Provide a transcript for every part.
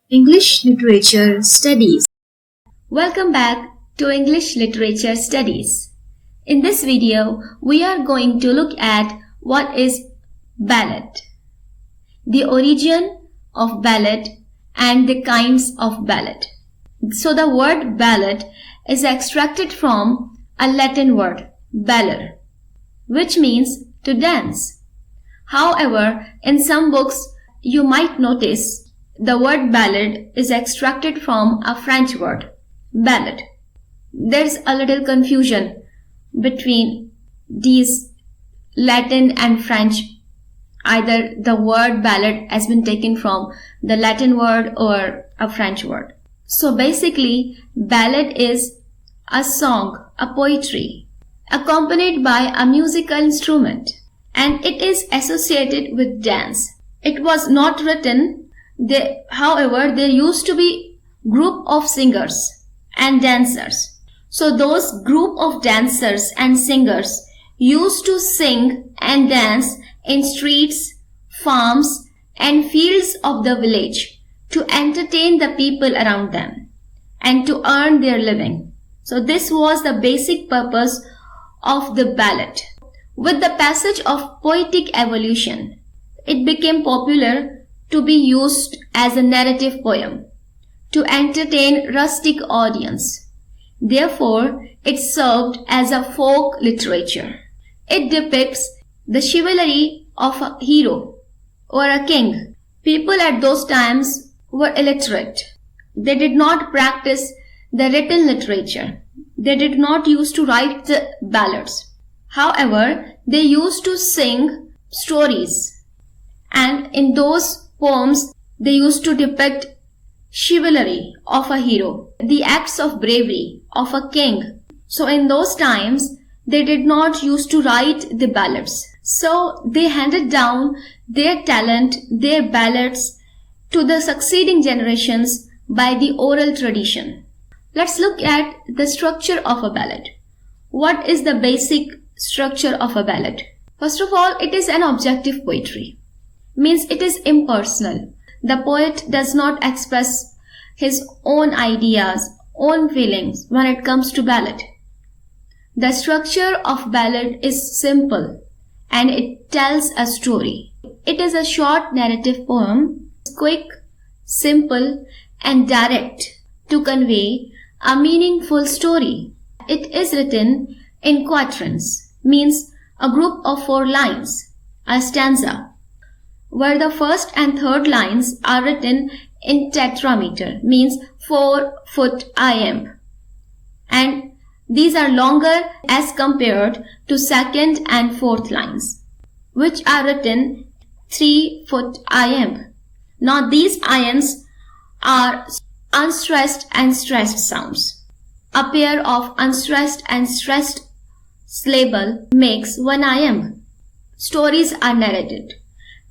English Literature Studies. Welcome back to English Literature Studies. In this video, we are going to look at what is ballad, the origin of ballad and the kinds of ballad. So the word ballad is extracted from a Latin word, ballare, which means to dance. However, in some books, you might notice the word ballad is extracted from a French word, ballad. There's a little confusion between these Latin and French. Either the word ballad has been taken from the Latin word or a French word. So basically, ballad is a song, a poetry, accompanied by a musical instrument, and it is associated with dance. It was not written. However, there used to be group of singers and dancers. So those group of dancers and singers used to sing and dance in streets, farms and fields of the village to entertain the people around them and to earn their living. So this was the basic purpose of the ballad. With the passage of poetic evolution, it became popular to be used as a narrative poem to entertain rustic audience. Therefore, it served as a folk literature. It depicts the chivalry of a hero or a king. People at those times were illiterate. They did not practice the written literature. They did not used to write the ballads. However, they used to sing stories, and in those poems, they used to depict chivalry of a hero, the acts of bravery of a king. So in those times, they did not used to write the ballads. So they handed down their talent, their ballads to the succeeding generations by the oral tradition. Let's look at the structure of a ballad. What is the basic structure of a ballad? First of all, it is an objective poetry. Means it is impersonal. The poet does not express his own ideas, own feelings when it comes to ballad. The structure of ballad is simple and it tells a story. It is a short narrative poem, quick, simple and direct to convey a meaningful story. It is written in quatrains, means a group of 4 lines, a stanza, where the first and third lines are written in tetrameter, means 4-foot iamb, and these are longer as compared to second and fourth lines, which are written 3-foot iamb. Now these iambs are unstressed and stressed sounds. A pair of unstressed and stressed syllable makes 1 iamb. Stories are narrated.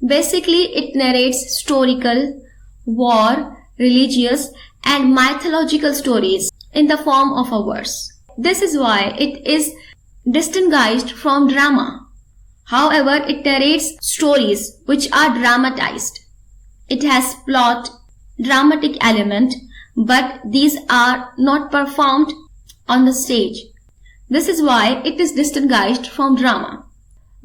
Basically, it narrates historical, war, religious and mythological stories in the form of a verse. This is why it is distinguished from drama. However, it narrates stories which are dramatized. It has plot, dramatic element, but these are not performed on the stage. This is why it is distinguished from drama.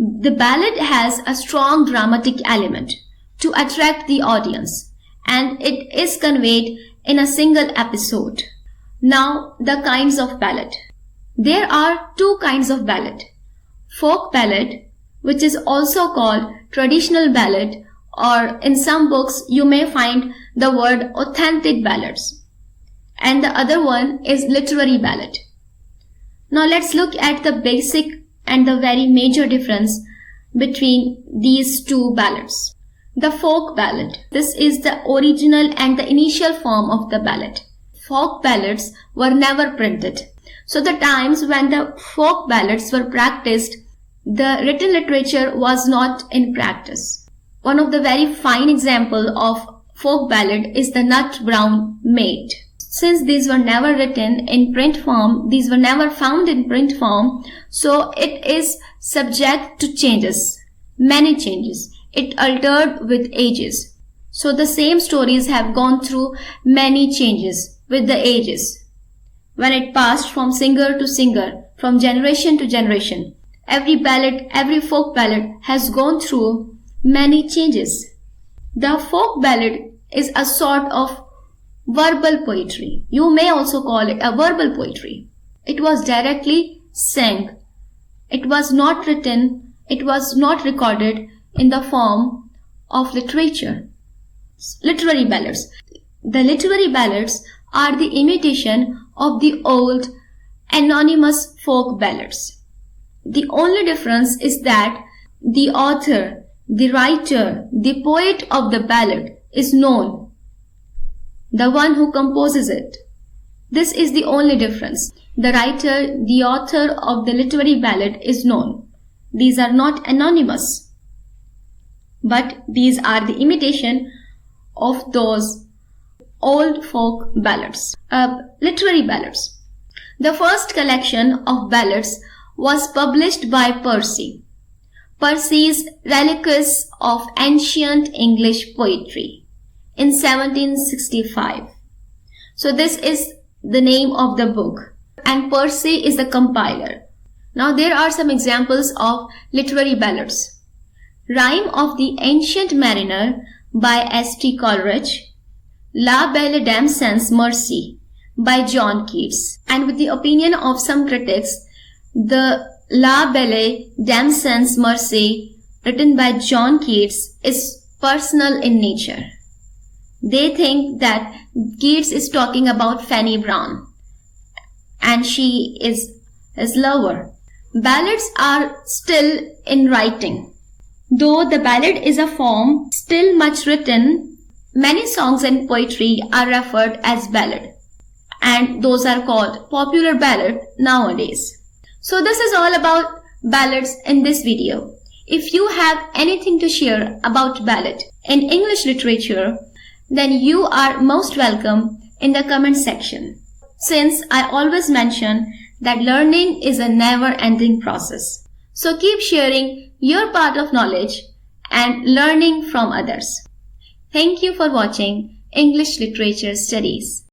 The ballad has a strong dramatic element to attract the audience, and it is conveyed in a single episode. Now, the kinds of ballad. There are 2 kinds of ballad. Folk ballad, which is also called traditional ballad, or in some books you may find the word authentic ballads. And the other one is literary ballad. Now let's look at the basic and the very major difference between these 2 ballads. The folk ballad. This is the original and the initial form of the ballad. Folk ballads were never printed. So the times when the folk ballads were practiced, the written literature was not in practice. One of the very fine example of folk ballad is the Nut Brown Maid. Since these were never written in print form, these were never found in print form, so it is subject to changes, many changes. It altered with ages. So the same stories have gone through many changes with the ages. When it passed from singer to singer, from generation to generation, every ballad, every folk ballad has gone through many changes. The folk ballad is a sort of verbal poetry. You may also call it a verbal poetry. It was directly sang. It was not written, it was not recorded in the form of literature. Literary ballads. The literary ballads are the imitation of the old anonymous folk ballads. The only difference is that the author, the writer, the poet of the ballad is known, the one who composes it. This is the only difference. The writer, the author of the literary ballad is known. These are not anonymous, but these are the imitation of those old folk ballads, literary ballads. The first collection of ballads was published by Percy. Percy's Reliques of Ancient English Poetry in 1765. So this is the name of the book, and Percy is the compiler. Now there are some examples of literary ballads. Rime of the Ancient Mariner by S.T. Coleridge, La Belle Dame Sans Merci by John Keats. And with the opinion of some critics, the La Belle Dame Sans Merci written by John Keats is personal in nature. They think that Keats is talking about Fanny Brown and she is his lover. Ballads are still in writing. Though the ballad is a form still much written, many songs and poetry are referred as ballad, and those are called popular ballad nowadays. So this is all about ballads in this video. If you have anything to share about ballad in English literature, then you are most welcome in the comment section. Since I always mention that learning is a never-ending process. So keep sharing your part of knowledge and learning from others. Thank you for watching English Literature Studies.